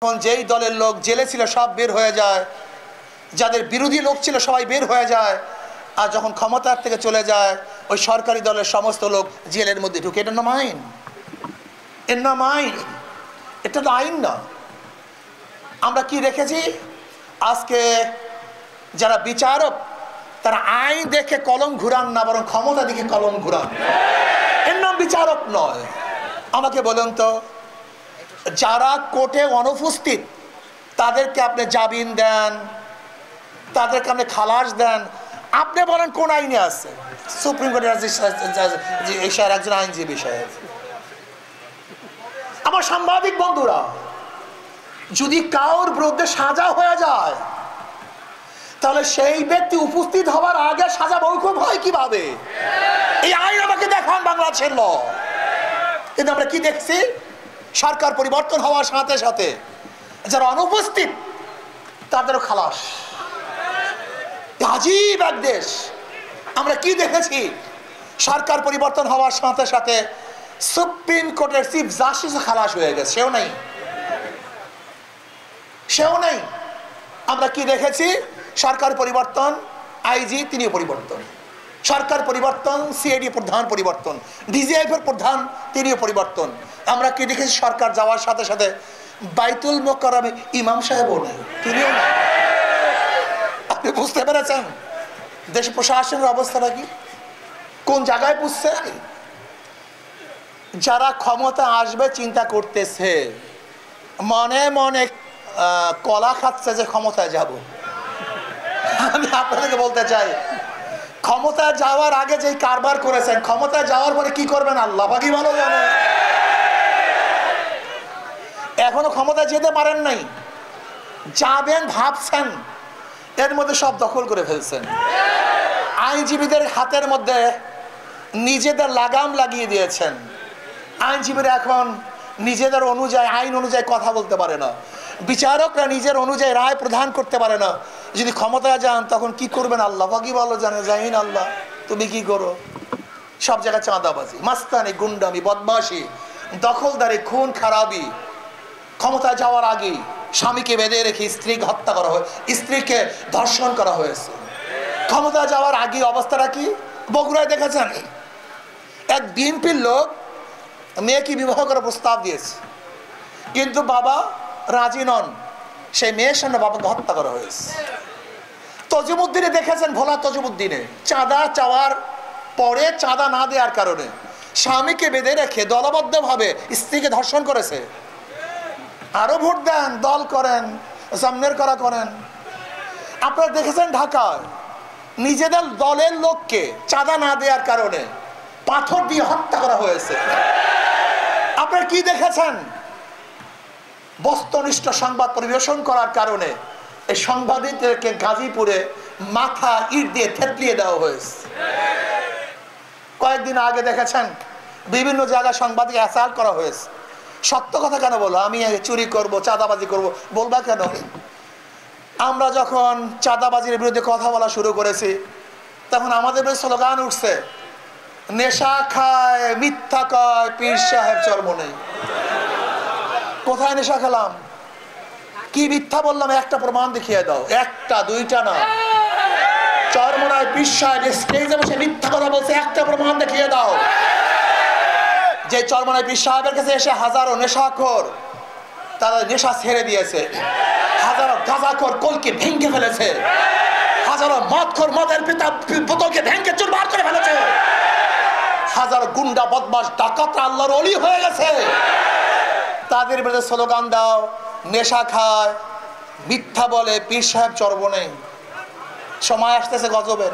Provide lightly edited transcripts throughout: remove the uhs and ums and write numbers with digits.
এখন যেই দলের লোক জেলে ছিল সব বের হয়ে যায়, যাদের বিরোধী লোক ছিল সবাই বের হয়ে যায়, আর যখন ক্ষমতার থেকে চলে যায় ওই সরকারি দলের সমস্ত লোক জেলের মধ্যে ঢুকে। এটা নাম আইন? এর নাম আইন? এটা তো আইন না। আমরা কি রেখেছি? আজকে যারা বিচারক তারা আইন দেখে কলম ঘুরান না, বরং ক্ষমতা দেখে কলম ঘুরান। এর নাম বিচারক নয়। আমাকে বলুন তো, যারা কোর্টে অনুপস্থিত তাদেরকে আপনি জামিন দেন, তাদেরকে আপনি খালাস দেন, আপনি বলেন কোন আইনে আছে? সুপ্রিম কোর্টের একজন আইনজীবী সাহেব। আমার সাংবাদিক বন্ধুরা, যদি কারোর বিরুদ্ধে সাজা হয়ে যায় তাহলে সেই ব্যক্তি উপস্থিত হওয়ার আগে সাজা মওকুফ হয় কিভাবে? এই আইন আমাকে দেখান বাংলাদেশের ল। কিন্তু আমরা কি দেখছি? সরকার পরিবর্তন হওয়ার সাথে সাথে যারা অনুপস্থিত তাদেরও খালাস। আজীব এক দেশ। আমরা কি দেখেছি? সরকার পরিবর্তন হওয়ার সাথে সাথে সুপ্রিম কোর্টের চিফ জাস্টিস খালাস হয়ে গেছে, সেও নেই। আমরা কি দেখেছি? সরকার পরিবর্তন, আইজি তিনিও পরিবর্তন, সরকার পরিবর্তন, সিআইডি প্রধান পরিবর্তন, ডিজিএফ এর প্রধান তিনিও পরিবর্তন। আমরা কি দেখেছি? সরকার যাওয়ার সাথে সাথে বাইতুল মোকাররমে ইমাম সাহেবও নেই, তিনিও নেই। আপনি বুঝতে পেরেছেন দেশ প্রশাসনের অবস্থাটা কি, কোন জায়গায় বুঝছে? যারা ক্ষমতা আসবে চিন্তা করতেছে, মনে মনে কলা খাচ্ছে যে ক্ষমতায় যাব। আমি আপনাদেরকে বলতে চাই, ক্ষমতায় যাওয়ার আগে যে কারবার করেছেন, ক্ষমতায় যাওয়ার পরে কি করবেন আল্লাহ পাকই ভালো জানে। এখনো ক্ষমতায় যেতে পারেন নাই, যাবেন ভাবছেন, এর মধ্যে সব দখল করে ফেলছেন। আইনজীবীদের হাতের মধ্যে নিজেদের লাগাম লাগিয়ে দিয়েছেন। আইনজীবীরা এখন নিজেদের অনুযায়ী, আইন অনুযায়ী কথা বলতে পারে না। বিচারকরা নিজের অনুযায়ী রায় প্রদান করতে পারে না। যদি ক্ষমতায় যান তখন কি করবেন আল্লাহ পাকই ভালো জানে। জাহিন আল্লাহ, তুমি কি করো? সব জায়গায় চাঁদাবাজি, মাস্তানি, গুন্ডামি, বদমাশি, দখলদারি, খুন খারাপি। ক্ষমতায় যাওয়ার আগে স্বামীকে বেঁধে রেখে স্ত্রীকে হত্যা করা হয়, স্ত্রীকে ধর্ষণ করা হয়েছে। ক্ষমতায় যাওয়ার আগে অবস্থাটা কি? বগুড়ায় দেখেছেন, এক বিএনপির লোক মেয়েকে বিবাহ করার প্রস্তাব দিয়েছে, কিন্তু বাবা রাজি নন। সেই মেয়ের সামনে বাবাকে হত্যা করা হয়েছে। তজুমুদ্দিনে দেখেছেন, ভোলা তজুমুদ্দিনে চাঁদা চাওয়ার পরে চাঁদা না দেওয়ার কারণে স্বামীকে বেঁধে রেখে দলবদ্ধভাবে স্ত্রীকে ধর্ষণ করেছে। আরো ভোট দেন, দল করেন, সামনের করা করেন। আপনারা দেখেছেন ঢাকায় নিজেদের দলের লোককে চাঁদা না দেওয়ার কারণে পাথর দিয়ে হত্যা করা হয়েছে। আপনারা কি দেখেছেন? বস্তুনিষ্ঠ সংবাদ পরিবেশন করার কারণে এই সাংবাদিকদেরকে গাজীপুরে মাথা ইট দিয়ে থেতলিয়ে দেওয়া হয়েছে। কয়েকদিন আগে দেখেছেন বিভিন্ন জায়গায় সাংবাদিক অ্যাসাল্ট করা হয়েছে। সত্য কথা কেন বলো? আমি চুরি করব, চাঁদাবাজি করব, বলবা কেন? আমরা যখন চাঁদাবাজির বিরুদ্ধে কথা বলা শুরু করেছি তখন আমাদের বিরুদ্ধে স্লোগান উঠছে, নেশা খায়, মিথ্যা কয়, পীর সাহেব চর্ম নেই। কোথায় নেশা খেলাম? কি মিথ্যা বললাম? একটা প্রমাণ দেখিয়ে দাও। একটা, দুইটা না। চরমনায় পীর সাহেব স্টেজে বসে মিথ্যা কথা বলছে, একটা প্রমাণ দেখিয়ে দাও। যে চরমনায় পীর সাহেবের কাছে এসে হাজারো নেশাখোর তারা নেশা ছেড়ে দিয়েছে, হাজারো গাঁজাখোর কলকে ভেঙে ফেলেছে, হাজারো মদখোর মদের বোতলকে ভেঙে চুরমার করে ফেলেছে, হাজারো গুন্ডা বদমাশ ডাকাতরা আল্লাহর ওলি হয়ে গেছে। তাদের বিরুদ্ধে স্লোগান দাও, নেশা খায়, মিথ্যা বলে, পীর সাহেব চর্ম নেই। সময় আসতেছে গজবের,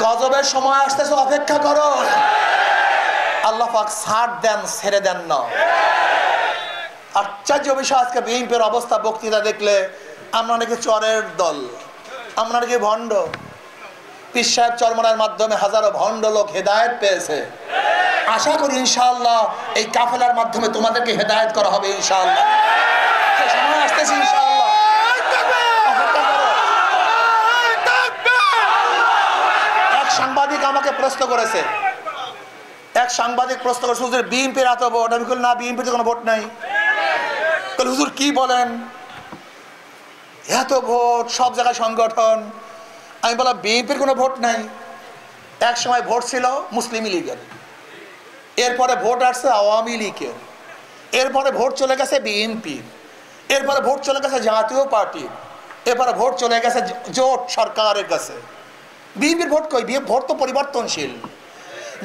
গজবের সময় আসতেছে, অপেক্ষা করো। আল্লাহ পাক ছাড় দেন, ছেড়ে দেন না। আশ্চর্য বিষয়, আজকে বিএনপির অবস্থা, বক্তৃতা দেখলে আমরা নাকি চরের দল, আমরা নাকি ভণ্ড। পীর সাহেব চরমনার মাধ্যমে হাজারো ভণ্ড লোক হেদায়েত পেয়েছে। আশা করি ইনশাআল্লাহ এই কাফেলার মাধ্যমে তোমাদেরকে হেদায়েত করা হবে ইনশাআল্লাহ। সময় আসতেছে ইনশাআল্লাহ। এক সাংবাদিক আমাকে প্রশ্ন করেছে, বিএনপির এত ভোট। আমি বলি না, বিএনপিতে কোনো ভোট নাই। হুজুর কি বলেন, এত ভোট, সব জায়গায় সংগঠন। আমি বললাম বিএনপির কোনো ভোট নাই। এক সময় ভোট ছিল মুসলিম লীগের, এরপরে ভোট আসছে আওয়ামী লীগের, এরপরে ভোট চলে গেছে বিএনপির, এরপরে ভোট চলে গেছে জাতীয় পার্টির, এরপরে ভোট চলে গেছে জোট সরকারের কাছে। বিএনপির ভোট কই? ভোট তো পরিবর্তনশীল।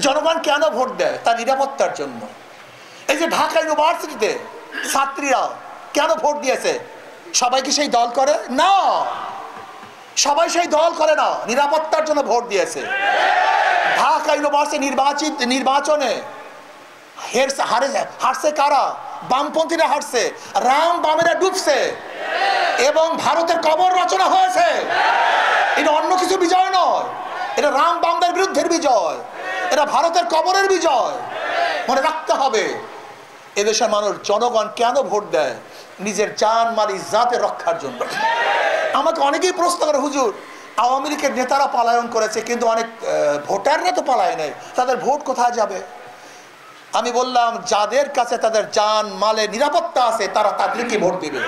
জনগণ কেন ভোট দেয়? তার নিরাপত্তার জন্য। এই যে ঢাকা ইউনিভার্সিটিতে ছাত্রীরা কেন ভোট দিয়েছে? সবাই কি সেই দল করে? না, সবাই সেই দল করে না, নিরাপত্তার জন্য ভোট দিয়েছে। ঢাকা ইউনিভার্সিটি নির্বাচনে হারছে কারা? বামপন্থীরা হারছে, রাম বামেরা ডুবছে এবং ভারতের কবর রচনা হয়েছে। এটা অন্য কিছু বিজয় নয়, এটা রাম বামদের বিরুদ্ধের বিজয়, এটা ভারতের কবরের বিজয়। মনে রাখতে হবে, এদেশের মানুষ, জনগণ কেন ভোট দেয়? নিজের জান মাল ইজ্জাতের রক্ষার জন্য। আমাকে অনেকেই প্রশ্ন করে, হুজুর আওয়ামী লীগের নেতারা পলায়ন করেছে, কিন্তু অনেক ভোটাররা তো পলায় নেই, তাদের ভোট কোথায় যাবে? আমি বললাম, যাদের কাছে তাদের জান মালে নিরাপত্তা আছে তারা তাদেরকে ভোট দিবে।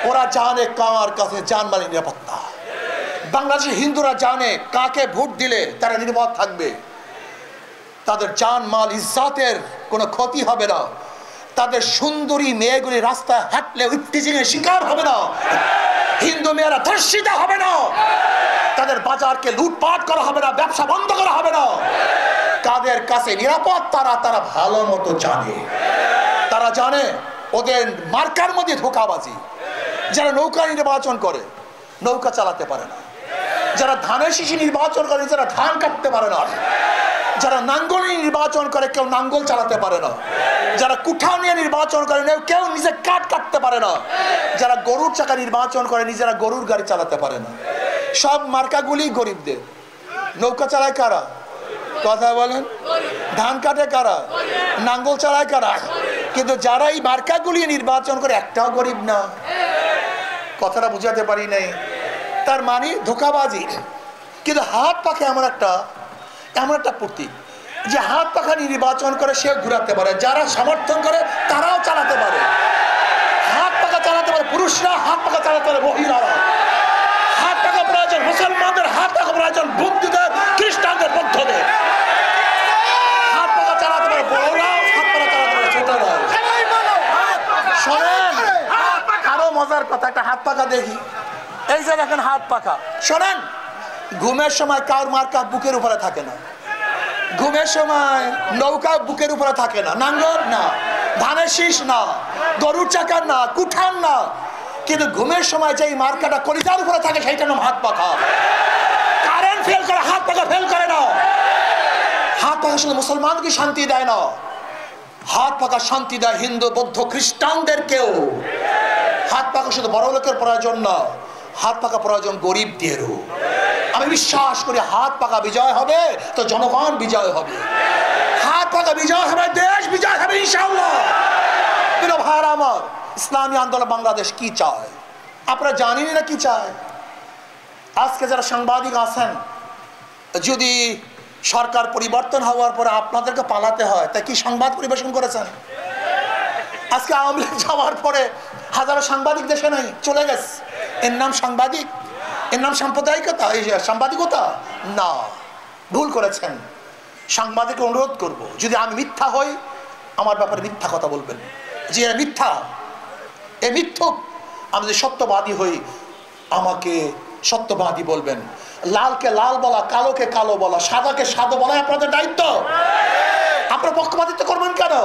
ওরা জানে কার কাছে জান মালে নিরাপত্তা। বাংলাদেশের হিন্দুরা জানে কাকে ভোট দিলে তারা নিরাপদ থাকবে, তাদের জান মাল ইজ্জাতের কোনো ক্ষতি হবে না, তাদের সুন্দরী মেয়েগুলি রাস্তায় হাঁটলে ইফটিজিংয়ের শিকার হবে না, হিন্দু মেয়েরা ধর্ষিত হবে না, তাদের বাজারকে লুটপাট করা হবে না, ব্যবসা বন্ধ করা হবে না। কাদের কাছে নিরাপদ তারা ভালো মতো জানে। তারা জানে ওদের মার্কার মধ্যে ধোঁকাবাজি। যারা নৌকা নির্বাচন করে নৌকা চালাতে পারে না, যারা ধানের শীষে নির্বাচন করে যারা ধান কাটতে পারে না, যারা নাঙ্গল নির্বাচন করে কেউ নাঙ্গল চালাতে পারে না, যারা কুঠা নিয়ে নির্বাচন করে কেউ নিজে কাটতে পারে না, যারা গরুর চাকা নির্বাচন করে নিজেরা গরুর গাড়ি চালাতে পারে না। সব মার্কাগুলি গরিবদের। নৌকা চালায় কারা? কথা বলেন। ধান কাটে কারা? নাঙ্গল চালায় কারা? কিন্তু যারা এই মার্কাগুলি নির্বাচন করে একটাও গরিব না। কথাটা বুঝাতে পারি নাই। তার মানে ধোঁকাবাজি। কিন্তু হাত পাখা এমন একটা প্রতীক যে হাত পাখা নির্বাচন করে সে ঘুরাতে পারে, যারা সমর্থন করে তারাও চালাতে পারে। হাত পাখা চালাতে পারে পুরুষরা, হাত পাখা চালাতে পারে মহিলারা। হাত পাখা প্রয়োজন মুসলমানদের, হাত পাখা প্রয়োজন বৌদ্ধদের, খ্রিস্টানদের, বৌদ্ধদের। হাত পাখা চালাতে পারে বড়রা, হাত পাখা চালাতে পারে ছোটরা। শোনেন আরো মজার কথা, একটা হাত পাখা দেখি। এই যে দেখেন হাত পাখা। শোনেন, ঘুমের সময় কারোর মার্কা বুকের উপরে থাকে না, ঘুমের সময় নৌকা বুকের উপরে থাকে না, নাঙ্গল না, ধানের শীষ না, গরুর চাকার না, কুঠার না, কিন্তু ঘুমের সময় যেই মার্কাটা কলিজার উপরে থাকে সেইটার নাম হাত পাখা। কারেন্ট ফেল করে, হাত পাখা ফেল করে না। হাত পাখা শুধু মুসলমানকে শান্তি দেয় না, হাত পাখা শান্তি দেয় হিন্দু, বৌদ্ধ, খ্রিস্টানদেরকেও। হাত পাখা শুধু বড় লোকের প্রয়োজন না, হাত পাখা প্রয়োজন গরিবদেরও। আমি বিশ্বাস করি হাত পাখা বিজয় হবে তো জনগণ বিজয় হবে, হাত পাখা বিজয় হবে, দেশ বিজয় হবে ইনশাআল্লাহ। প্রিয় ভাইরা আমার, ইসলামী আন্দোলন বাংলাদেশ কি চায় আপনারা জানেনই না কি চায়। আজকে যারা সাংবাদিক আছেন, যদি সরকার পরিবর্তন হওয়ার পরে আপনাদেরকে পালাতে হয়, তা কি সংবাদ পরিবেশন করেছেন? আজকে আওয়ামী লীগ যাওয়ার পরে হাজারো সাংবাদিক দেশে নাই, চলে গেছে। এর নাম সাংবাদিক? এর নাম সাম্প্রদায়িকতা? এই সাংবাদিকতা না, ভুল করেছেন। সাংবাদিককে অনুরোধ করব, যদি আমি মিথ্যা হই আমার ব্যাপারে মিথ্যা কথা বলবেন, যে মিথ্যা, এ মিথ্যুক। আমি যদি সত্যবাদী হই আমাকে সত্যবাদী বলবেন। লালকে লাল বলা, কালোকে কালো বলা, সাদাকে সাদা বলা আপনাদের দায়িত্ব। আপনারা পক্ষপাতিত্ব করবেন কেন?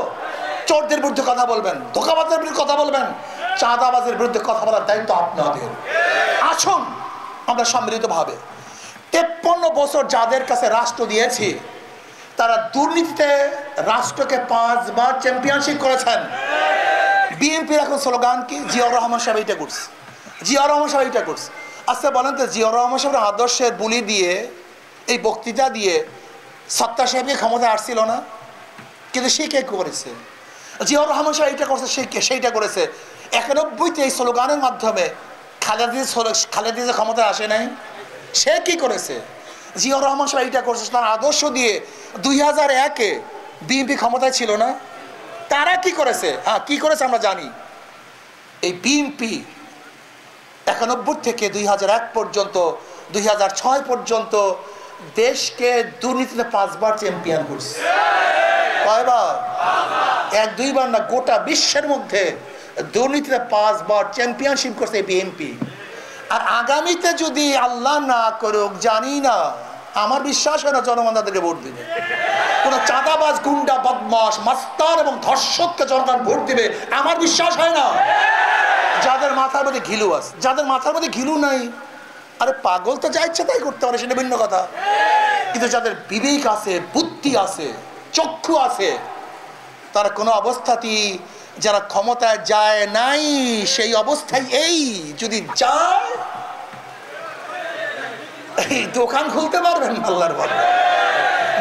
চোরদের বিরুদ্ধে কথা বলবেন, ধোঁকাবাজের বিরুদ্ধে কথা বলবেন, চাঁদাবাজের বিরুদ্ধে কথা বলার দায়িত্ব আপনাদের। আসুন আমরা সম্মিলিতভাবে 53 বছর যাদের কাছে রাষ্ট্র দিয়েছি, তারা দুর্নীতিতে রাষ্ট্রকে 5 বার চ্যাম্পিয়নশিপ করেছেন। বিএনপির এখন স্লোগান কি? জিয়াউর রহমান সাহেব এইটা করছে, জিয়াউর রহমান সাহেব এইটা করছে। আচ্ছা বলেন তো, জিয়াউর রহমান সাহেবের আদর্শের বুলি দিয়ে, এই বক্তৃতা দিয়ে সত্তা সাহেবকে ক্ষমতা আসছিল না? কিন্তু সে কে করেছে? জিয়াউর রহমান সাহেব এইটা করছে, সে সেইটা করেছে। 91-তে এই স্লোগানের মাধ্যমে খালেদা ক্ষমতায় আসে নাই, সে কি করেছে? জিয়াউর রহমান সাহেব এইটা করছে, তার আদর্শ দিয়ে 2001-এ বিএনপি ক্ষমতায় ছিল না? তারা কি করেছে? হ্যাঁ, কি করেছে আমরা জানি। এই বিএনপি 91 থেকে 2001 পর্যন্ত 2006 পর্যন্ত দেশকে দুর্নীতিতে 5 বার চ্যাম্পিয়ন করছে। কয়বার? 1-2 বার না, গোটা বিশ্বের মধ্যে দুর্নীতিতে 5 বার চ্যাম্পিয়নশিপ করছে বিএনপি। আর আগামীতে যদি আল্লাহ না করুক, জানি না, আমার বিশ্বাস হয় না জনগণ তাদেরকে ভোট দিবে। কোন চাঁদাবাজ, গুন্ডা, বদমাশ, মাস্তান এবং ধর্ষককে জনগণ ভোট দিবে আমার বিশ্বাস হয় না। যাদের মাথার মধ্যে ঘিলু আছে, যাদের মাথার মধ্যে ঘিলু নাই, আরে পাগল তো যা ইচ্ছা তাই করতে পারে, সেটা ভিন্ন কথা। কিন্তু যাদের বিবেক আছে, বুদ্ধি আছে, চক্ষু আছে, তারা কোনো অবস্থাতেই, যারা ক্ষমতায় যায় নাই সেই অবস্থায় এই যদি যায়, এই দোকান খুলতে পারবেন না, আল্লাহর বলে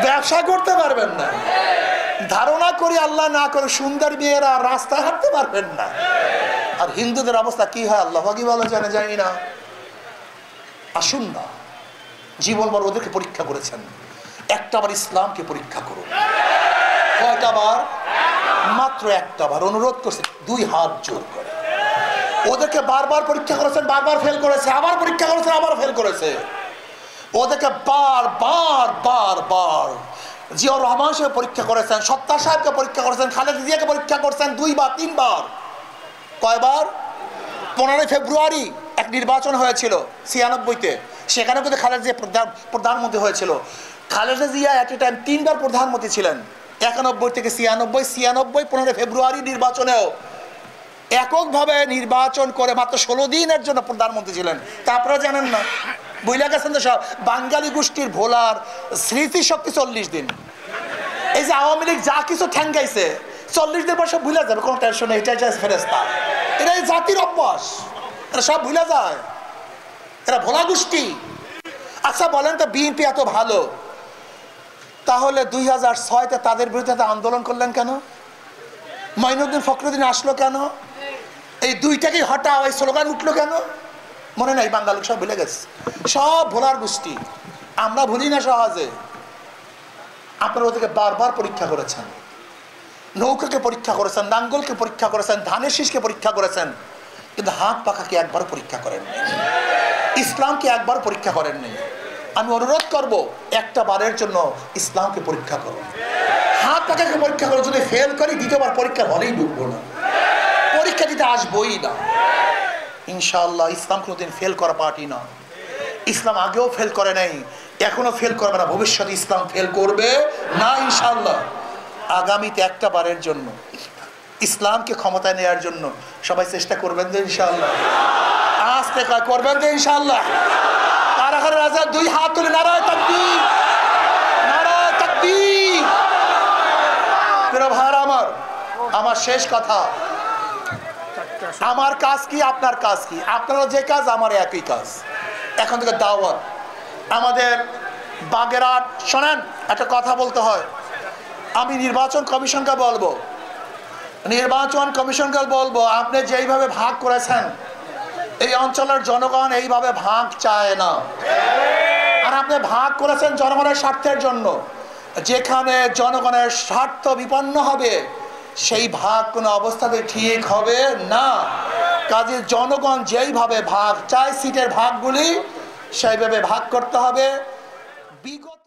ব্যবসা করতে পারবেন না, ধারণা করি আল্লাহ না করে সুন্দর মেয়েরা রাস্তায় হাঁটতে পারবেন না। আর হিন্দুদের অবস্থা কি হয় আল্লাহ কি ভালো জানে, জানি না। আসুন না, জীবনভর ওদেরকে পরীক্ষা করেছেন, একটা বার ইসলামকে পরীক্ষা করুন। কয়টা বার? মাত্র একটা বার। অনুরোধ করছে 2 হাত জোর করে। ওদেরকে বারবার পরীক্ষা করেছেন, বারবার ফেল করেছে, আবার পরীক্ষা করেছে, আবার ফেল করেছে। ওদেরকে বার জিয়াউর রহমান সাহেব পরীক্ষা করেছেন, সত্তার সাহেবকে পরীক্ষা করেছেন, খালেদা জিয়াকে পরীক্ষা করেছেন 2 বার 3 বার। কয়বার? 15 ফেব্রুয়ারি এক নির্বাচন হয়েছিল 96-তে, সেখানে কিন্তু খালেদা জিয়া প্রধানমন্ত্রী হয়েছিল। খালেদা জিয়া এট এ টাইম 3 বার প্রধানমন্ত্রী ছিলেন, 91 থেকে 96, 15 ফেব্রুয়ারি নির্বাচনেও এককভাবে নির্বাচন করে মাত্র 16 দিনের জন্য প্রধানমন্ত্রী ছিলেন। তা আপনারা জানেন না, বুঝলে গেছেন তো সব। বাঙালি গোষ্ঠীর ভোলার স্মৃতিশক্তি 40 দিন। এই যে আওয়ামী লীগ যা কিছু ঠ্যাঙ্গাইছে 40 দিন পর সব ভুলে যাবে, কোনো টেনশন নেই, এটা ফেরেস্তা। এরা এই জাতির অভ্যাস, এরা সব ভুলে যায়, এরা ভোলা গোষ্ঠী। আচ্ছা বলেন তো, বিএনপি এত ভালো, তাহলে 2006-তে তাদের বিরুদ্ধে আন্দোলন করলেন কেন? মাইনুদ্দিন ফখরুদ্দিন আসলো কেন? এই দুইটাকেই হটাও, এই স্লোগান উঠলো কেন? মনে নাই? বাঙালি সব ভুলে গেছে, সব ভোলার গোষ্ঠী। আমরা ভুলি না সহজে। আপনারা ওদেরকে বারবার পরীক্ষা করেছেন, নৌকাকে পরীক্ষা করেছেন, নাঙ্গলকে পরীক্ষা করেছেন, ধানের শীষকে পরীক্ষা করেছেন, কিন্তু হাত পাখাকে একবার পরীক্ষা করেননি, ইসলামকে একবার পরীক্ষা করেননি। আমি অনুরোধ করব, একটা বারের জন্য ইসলামকে পরীক্ষা করো, হাত পাখাকে পরীক্ষা করো। যদি ফেল করি, দ্বিতীয়বার পরীক্ষা হলেই ঢুকবো না, পরীক্ষা দিতে আসবোই না ইনশাআল্লাহ। ইসলাম কোনোদিন ফেল করা পার্টি না। ইসলাম আগেও ফেল করে নাই, এখনো ফেল করবে না, ভবিষ্যতে ইসলাম ফেল করবে না ইনশাআল্লাহ। আগামীতে একটা বারের জন্য ইসলামকে ক্ষমতায় নেওয়ার জন্য সবাই চেষ্টা করবেন তো ইনশাআল্লাহ। আস্তে করবেন তো ইনশাআল্লাহ। কারা কারা রাজা 2 হাত তুলে নারায়ে তাকবীর, নারায়ে তাকবীর। প্রিয় ভাইরা আমার শেষ কথা, আমার কাজ কি, আপনার কাজ কি? আপনারা যে কাজ, আমার একই কাজ। এখন থেকে দাওয়াত আমাদের বাগেরহাট। শোনেন, একটা কথা বলতে হয়, আমি নির্বাচন কমিশনকে বলবো, আপনি যেইভাবে ভাগ করেছেন, এই অঞ্চলের জনগণ এইভাবে ভাগ চায় না। আর আপনি ভাগ করেছেন জনগণের স্বার্থের জন্য। যেখানে জনগণের স্বার্থ বিপন্ন হবে, সেই ভাগ কোনো অবস্থাতে ঠিক হবে না। কাজে জনগণ যেইভাবে ভাগ চায়, সিটের ভাগগুলি সেইভাবে ভাগ করতে হবে। বিগত